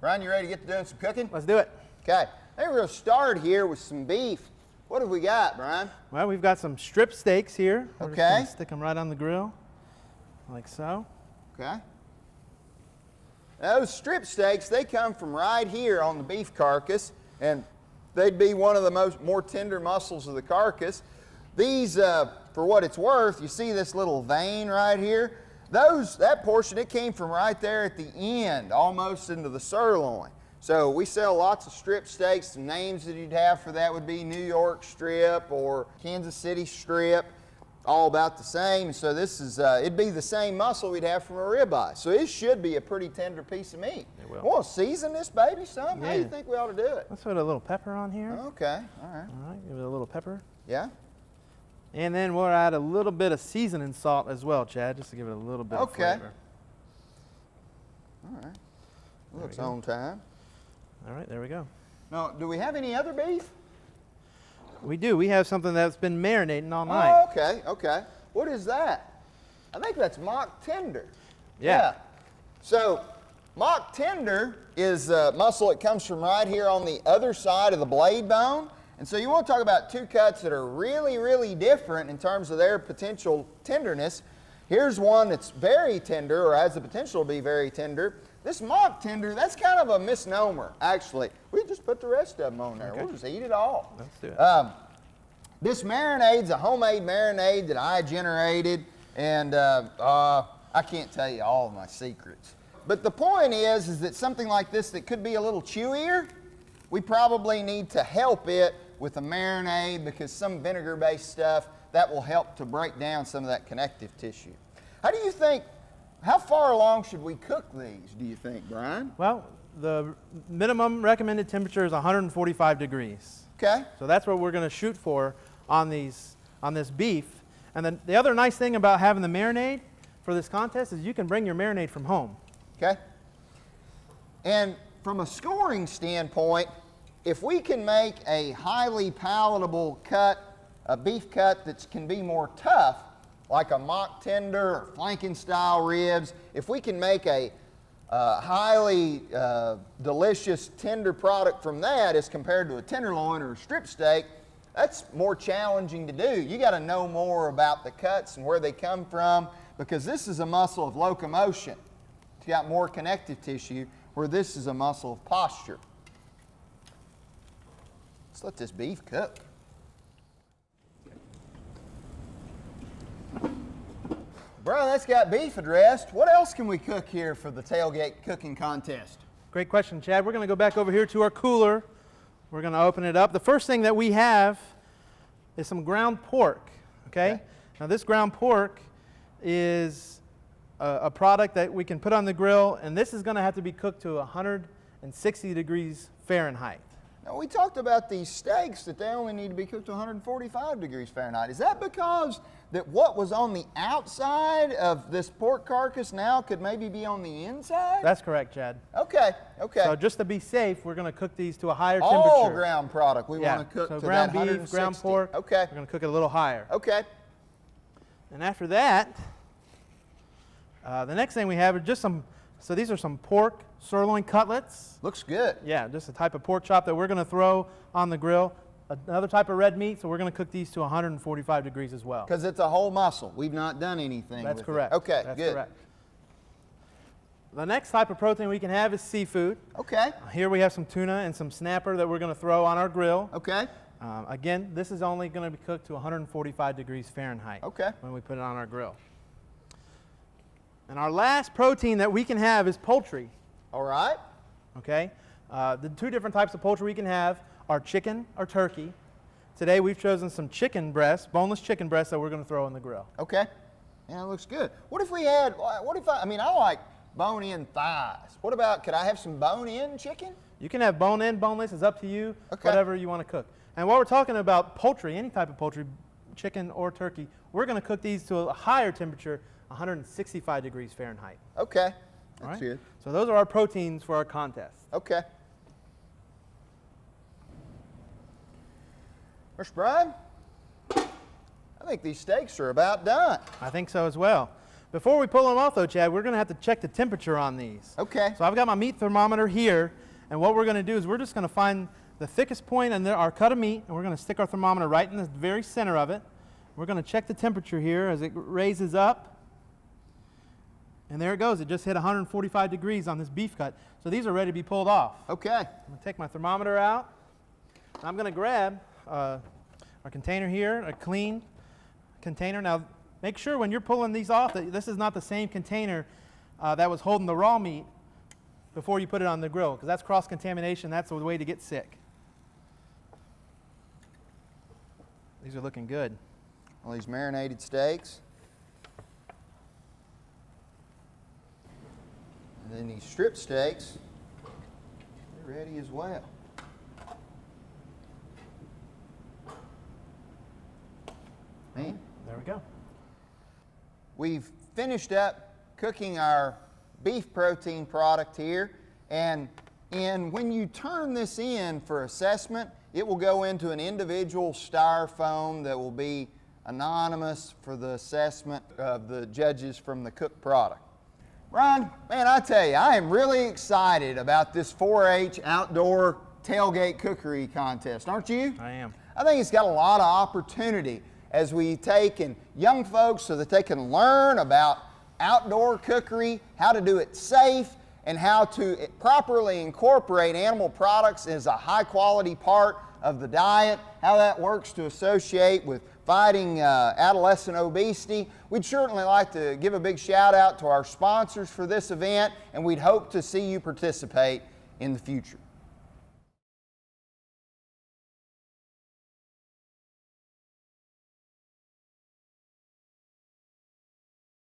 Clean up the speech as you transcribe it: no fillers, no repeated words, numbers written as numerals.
Brian, you ready to get to doing some cooking? Let's do it. Okay. I think we're going to start here with some beef. What have we got, Brian? Well, we've got some strip steaks here. We're Okay. just gonna stick them right on the grill, like so. Okay. Now, those strip steaks, they come from right here on the beef carcass, and they'd be one of the more tender muscles of the carcass. These, for what it's worth, you see this little vein right here? That portion, it came from right there at the end, almost into the sirloin. So we sell lots of strip steaks. Some names that you'd have for that would be New York strip or Kansas City strip, all about the same. And so this is, it'd be the same muscle we'd have from a ribeye. So it should be a pretty tender piece of meat. It will. Want to season this baby some? Yeah. How do you think we ought to do it? Let's put a little pepper on here. Okay, all right. All right, give it a little pepper. Yeah? And then we'll add a little bit of seasoning salt as well, Chad, just to give it a little bit of flavor. All right. Looks on time. All right, there we go. Now, do we have any other beef? We do. We have something that's been marinating all night. Oh, okay, okay. What is that? I think that's mock tender. Yeah. So, mock tender is muscle that comes from right here on the other side of the blade bone. And so you want to talk about two cuts that are really, really different in terms of their potential tenderness. Here's one that's very tender, or has the potential to be very tender. This mock tender, that's kind of a misnomer, actually. We just put the rest of them on there. Okay. We'll just eat it all. Let's do it. This marinade's a homemade marinade that I generated, and I can't tell you all of my secrets. But the point is that something like this that could be a little chewier, we probably need to help it with a marinade, because some vinegar-based stuff, that will help to break down some of that connective tissue. How do you think, how far along should we cook these, do you think, Brian? Well, the minimum recommended temperature is 145 degrees. Okay. So that's what we're going to shoot for on this beef. And then the other nice thing about having the marinade for this contest is you can bring your marinade from home. Okay. And from a scoring standpoint, if we can make a highly palatable cut, a beef cut that can be more tough, like a mock tender or flanking style ribs, if we can make a highly delicious tender product from that as compared to a tenderloin or a strip steak, that's more challenging to do. You got to know more about the cuts and where they come from, because this is a muscle of locomotion. It's got more connective tissue, where this is a muscle of posture. Let's let this beef cook. Brian, that's got beef addressed. What else can we cook here for the tailgate cooking contest? Great question, Chad. We're going to go back over here to our cooler. We're going to open it up. The first thing that we have is some ground pork, okay? Now this ground pork is a product that we can put on the grill, and this is going to have to be cooked to 160 degrees Fahrenheit. Now, we talked about these steaks that they only need to be cooked to 145 degrees Fahrenheit. Is that because that what was on the outside of this pork carcass now could maybe be on the inside? That's correct, Chad. Okay, okay. So just to be safe, we're going to cook these to a higher All temperature. ground product we want to cook so to ground that beef, 160. ground pork, Okay. we're going to cook it a little higher. Okay. And after that, the next thing we have are just some, so these are some pork sirloin cutlets. Looks good. Yeah, just a type of pork chop that we're going to throw on the grill. Another type of red meat, so we're going to cook these to 145 degrees as well. Because it's a whole muscle. We've not done anything That's with correct. it. Okay, That's good. correct. The next type of protein we can have is seafood. Okay. Here we have some tuna and some snapper that we're going to throw on our grill. Okay. Again, this is only going to be cooked to 145 degrees Fahrenheit Okay. when we put it on our grill. And our last protein that we can have is poultry. All right. Okay? The two different types of poultry we can have are chicken or turkey. Today we've chosen some chicken breasts, boneless chicken breasts that we're going to throw on the grill. Okay. Yeah, it looks good. What if we had, I mean, I like bone-in thighs. What about, could I have some bone-in chicken? You can have bone-in, boneless, it's up to you, Okay. whatever you want to cook. And while we're talking about poultry, any type of poultry, chicken or turkey, we're going to cook these to a higher temperature, 165 degrees Fahrenheit. Okay. All That's right? good. So those are our proteins for our contest. Okay. Mr. Brian, I think these steaks are about done. I think so as well. Before we pull them off though, Chad, we're going to have to check the temperature on these. Okay. So I've got my meat thermometer here, and what we're going to do is we're just going to find the thickest point in our cut of meat, and we're going to stick our thermometer right in the very center of it. We're going to check the temperature here as it raises up. And there it goes. It just hit 145 degrees on this beef cut. So these are ready to be pulled off. Okay. I'm going to take my thermometer out. And I'm going to grab our container here, a clean container. Now, make sure when you're pulling these off that this is not the same container that was holding the raw meat before you put it on the grill, because that's cross-contamination. That's the way to get sick. These are looking good. All these marinated steaks. And then these strip steaks, they're ready as well. Man. There we go. We've finished up cooking our beef protein product here, and when you turn this in for assessment, it will go into an individual styrofoam that will be anonymous for the assessment of the judges from the cooked product. Ron, man, I tell you, I am really excited about this 4-H outdoor tailgate cookery contest, aren't you? I am. I think it's got a lot of opportunity as we take in young folks so that they can learn about outdoor cookery, how to do it safe, and how to properly incorporate animal products as a high quality part of the diet, how that works to associate with fighting adolescent obesity. We'd certainly like to give a big shout out to our sponsors for this event, and we'd hope to see you participate in the future.